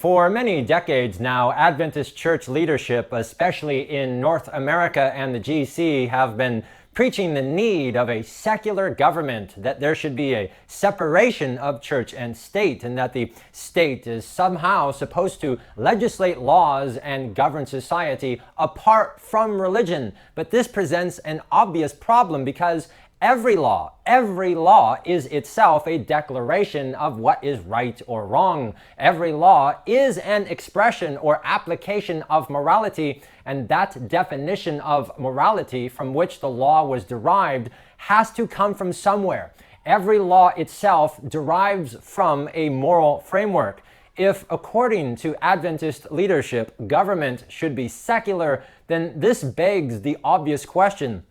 For many decades now, Adventist church leadership, especially in North America and the GC, have been preaching the need of a secular government, that there should be a separation of church and state, and that the state is somehow supposed to legislate laws and govern society apart from religion. But this presents an obvious problem because every law is itself a declaration of what is right or wrong. Every law is an expression or application of morality, and that definition of morality from which the law was derived has to come from somewhere. Every law itself derives from a moral framework. If, according to Adventist leadership, government should be secular, then this begs the obvious question: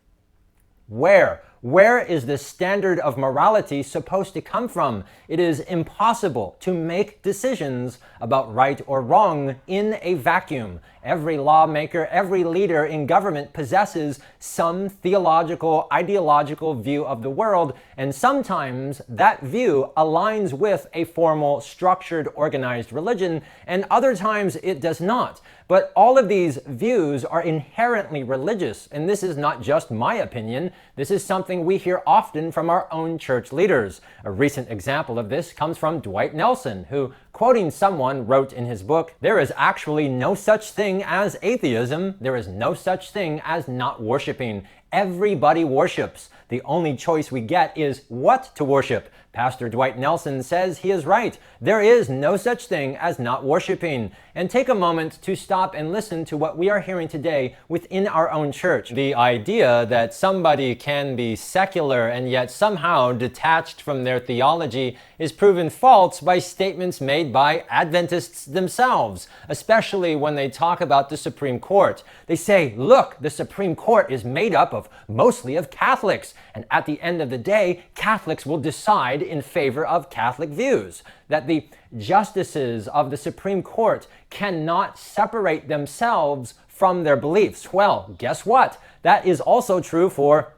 Where is the standard of morality supposed to come from? It is impossible to make decisions about right or wrong in a vacuum. Every lawmaker, every leader in government possesses some theological, ideological view of the world, and sometimes that view aligns with a formal, structured, organized religion, and other times it does not. But all of these views are inherently religious, and this is not just my opinion. This is something we hear often from our own church leaders. A recent example of this comes from Dwight Nelson, who, quoting someone, wrote in his book, "There is actually no such thing as atheism. There is no such thing as not worshiping. Everybody worships. The only choice we get is what to worship." Pastor Dwight Nelson says he is right. There is no such thing as not worshiping. And take a moment to stop and listen to what we are hearing today within our own church. The idea that somebody can be secular and yet somehow detached from their theology is proven false by statements made by Adventists themselves, especially when they talk about the Supreme Court. They say, look, the Supreme Court is made up of mostly of Catholics, and at the end of the day, Catholics will decide in favor of Catholic views. That the justices of the Supreme Court cannot separate themselves from their beliefs. Well, guess what? That is also true for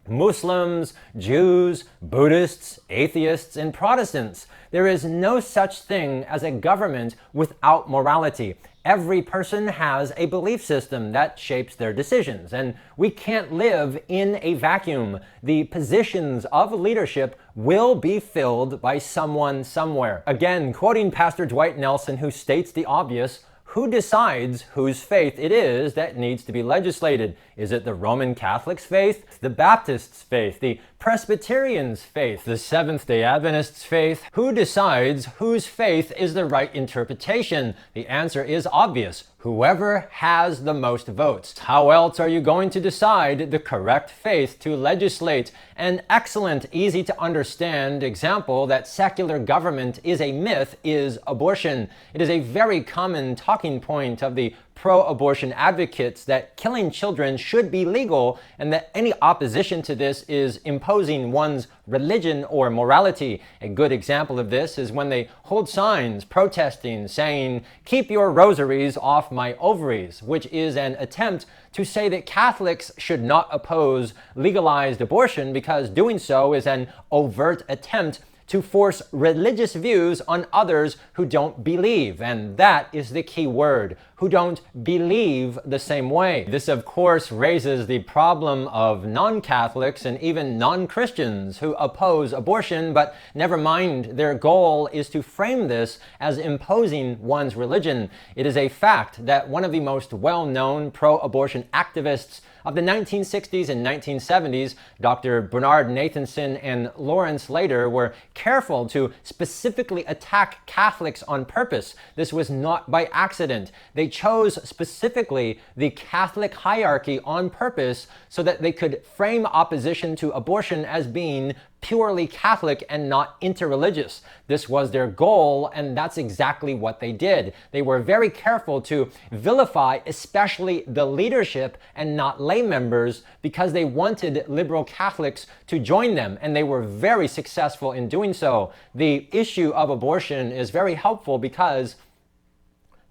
Muslims, Jews, Buddhists, atheists, and Protestants. There is no such thing as a government without morality. Every person has a belief system that shapes their decisions, and we can't live in a vacuum. The positions of leadership will be filled by someone somewhere. Again, quoting Pastor Dwight Nelson, who states the obvious, who decides whose faith it is that needs to be legislated? Is it the Roman Catholic's faith, the Baptist's faith, the Presbyterian's faith, the Seventh-day Adventist's faith? Who decides whose faith is the right interpretation? The answer is obvious. Whoever has the most votes. How else are you going to decide the correct faith to legislate? An excellent, easy to understand example that secular government is a myth is abortion. It is a very common talking point of the pro-abortion advocates that killing children should be legal, and that any opposition to this is imposing one's religion or morality. A good example of this is when they hold signs protesting, saying, "Keep your rosaries off my ovaries," which is an attempt to say that Catholics should not oppose legalized abortion because doing so is an overt attempt to force religious views on others who don't believe. And that is the key word, who don't believe the same way. This, of course, raises the problem of non-Catholics and even non-Christians who oppose abortion, but never mind, their goal is to frame this as imposing one's religion. It is a fact that one of the most well-known pro-abortion activists of the 1960s and 1970s, Dr. Bernard Nathanson and Lawrence Lader, were careful to specifically attack Catholics on purpose. This was not by accident. They chose specifically the Catholic hierarchy on purpose so that they could frame opposition to abortion as being purely Catholic and not interreligious. This was their goal, and that's exactly what they did. They were very careful to vilify especially the leadership and not lay members because they wanted liberal Catholics to join them, and they were very successful in doing so. The issue of abortion is very helpful because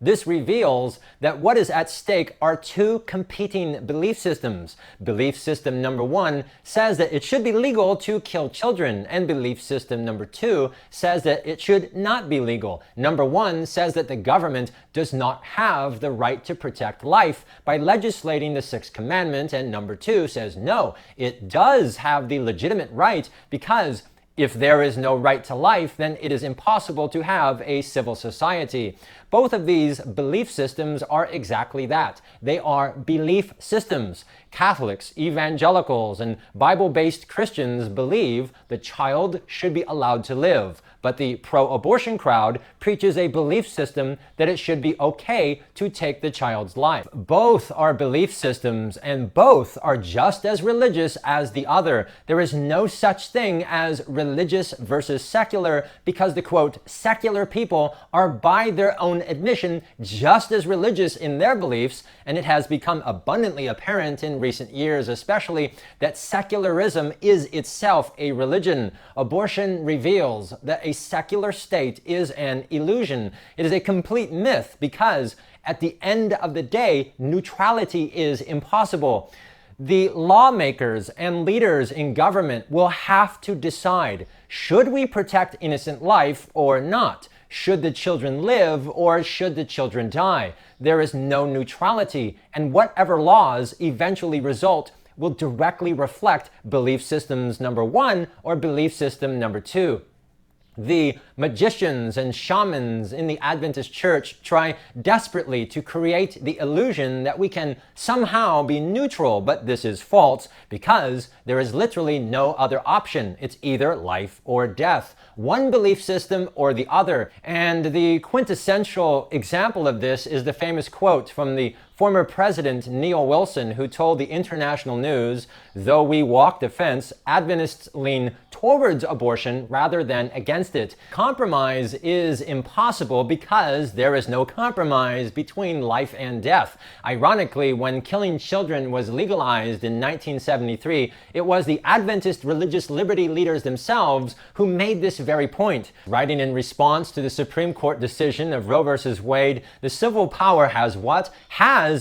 This reveals that what is at stake are two competing belief systems. Belief system number one says that it should be legal to kill children, and belief system number two says that it should not be legal. Number one says that the government does not have the right to protect life by legislating the Sixth Commandment, and number two says no, it does have the legitimate right, because if there is no right to life, then it is impossible to have a civil society. Both of these belief systems are exactly that. They are belief systems. Catholics, evangelicals, and Bible-based Christians believe the child should be allowed to live, but the pro-abortion crowd preaches a belief system that it should be okay to take the child's life. Both are belief systems, and both are just as religious as the other. There is no such thing as religious versus secular, because the, quote, secular people are by their own admission just as religious in their beliefs, and it has become abundantly apparent in recent years especially that secularism is itself a religion. Abortion reveals that a secular state is an illusion. It is a complete myth, because at the end of the day, neutrality is impossible. The lawmakers and leaders in government will have to decide, should we protect innocent life or not? Should the children live or should the children die? There is no neutrality, and whatever laws eventually result will directly reflect belief systems number one or belief system number two. The magicians and shamans in the Adventist church try desperately to create the illusion that we can somehow be neutral, but this is false, because there is literally no other option. It's either life or death, one belief system or the other. And the quintessential example of this is the famous quote from the former President Neil Wilson, who told the International News, "Though we walk the fence, Adventists lean towards abortion rather than against it. Compromise is impossible because there is no compromise between life and death." Ironically, when killing children was legalized in 1973, it was the Adventist religious liberty leaders themselves who made this very point. Writing in response to the Supreme Court decision of Roe v. Wade, the civil power has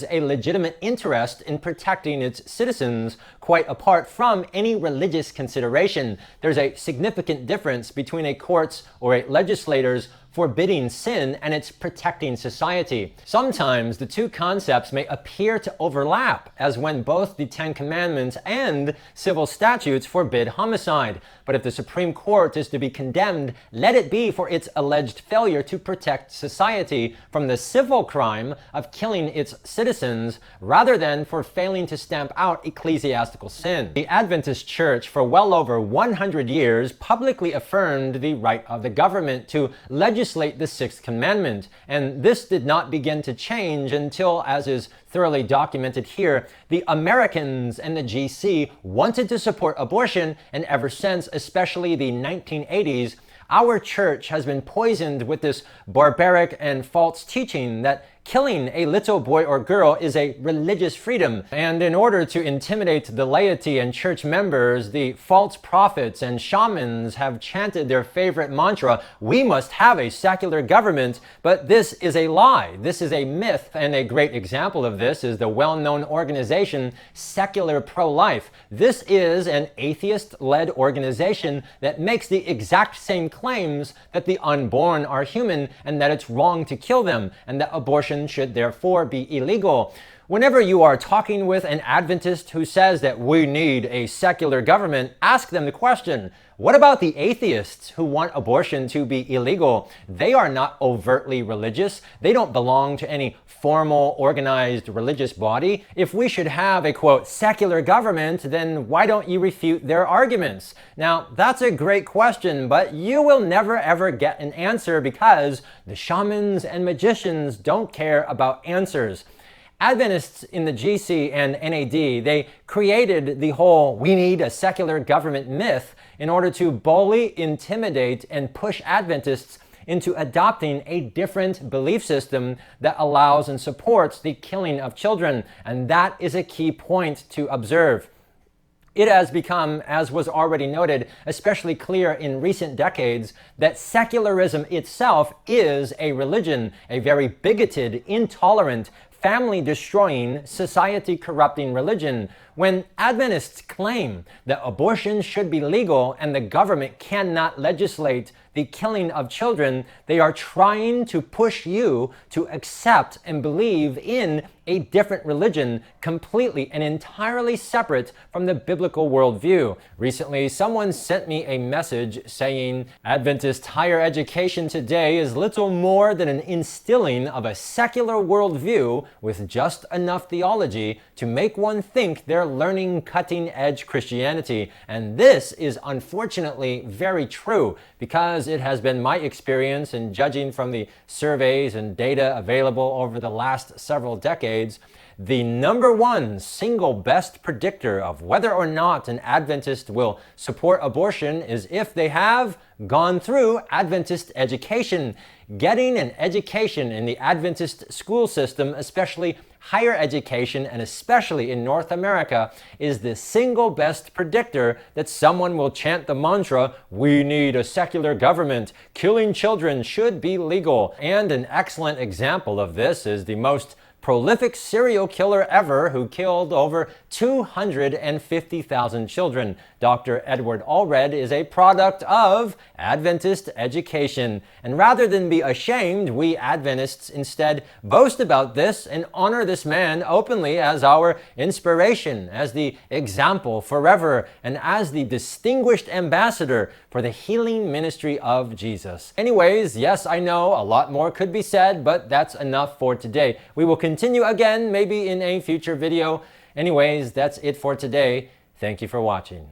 a legitimate interest in protecting its citizens, quite apart from any religious consideration. There's a significant difference between a court's or a legislator's forbidding sin and its protecting society. Sometimes the two concepts may appear to overlap, as when both the Ten Commandments and civil statutes forbid homicide. But if the Supreme Court is to be condemned, let it be for its alleged failure to protect society from the civil crime of killing its citizens, rather than for failing to stamp out ecclesiastical sin. The Adventist Church, for well over 100 years, publicly affirmed the right of the government to legislate the Sixth Commandment, and this did not begin to change until, as is thoroughly documented here, the Americans and the GC wanted to support abortion, and ever since, especially the 1980s, our church has been poisoned with this barbaric and false teaching that killing a little boy or girl is a religious freedom. And in order to intimidate the laity and church members, the false prophets and shamans have chanted their favorite mantra, "We must have a secular government." But this is a lie. This is a myth, and a great example of this is the well-known organization Secular Pro-Life. This is an atheist-led organization that makes the exact same claims that the unborn are human and that it's wrong to kill them, and that abortion should therefore be illegal. Whenever you are talking with an Adventist who says that we need a secular government, ask them the question, what about the atheists who want abortion to be illegal? They are not overtly religious. They don't belong to any formal, organized religious body. If we should have a, quote, secular government, then why don't you refute their arguments? Now, that's a great question, but you will never ever get an answer, because the shamans and magicians don't care about answers. Adventists in the GC and NAD, they created the whole "we need a secular government" myth in order to boldly intimidate and push Adventists into adopting a different belief system that allows and supports the killing of children. And that is a key point to observe. It has become, as was already noted, especially clear in recent decades, that secularism itself is a religion, a very bigoted, intolerant, family-destroying, society-corrupting religion. When Adventists claim that abortion should be legal and the government cannot legislate the killing of children, they are trying to push you to accept and believe in a different religion, completely and entirely separate from the biblical worldview. Recently, someone sent me a message saying, Adventist higher education today is little more than an instilling of a secular worldview with just enough theology to make one think they're learning cutting-edge Christianity. And this is unfortunately very true, because it has been my experience in judging from the surveys and data available over the last several decades. The number one single best predictor of whether or not an Adventist will support abortion is if they have gone through Adventist education. Getting an education in the Adventist school system, especially higher education, and especially in North America, is the single best predictor that someone will chant the mantra, "We need a secular government. Killing children should be legal." And an excellent example of this is the most prolific serial killer ever, who killed over 250,000 children. Dr. Edward Allred is a product of Adventist education. And rather than be ashamed, we Adventists instead boast about this and honor this man openly as our inspiration, as the example forever, and as the distinguished ambassador for the healing ministry of Jesus. Anyways, yes, I know a lot more could be said, but that's enough for today. We will continue again, maybe in a future video. Anyways, that's it for today. Thank you for watching.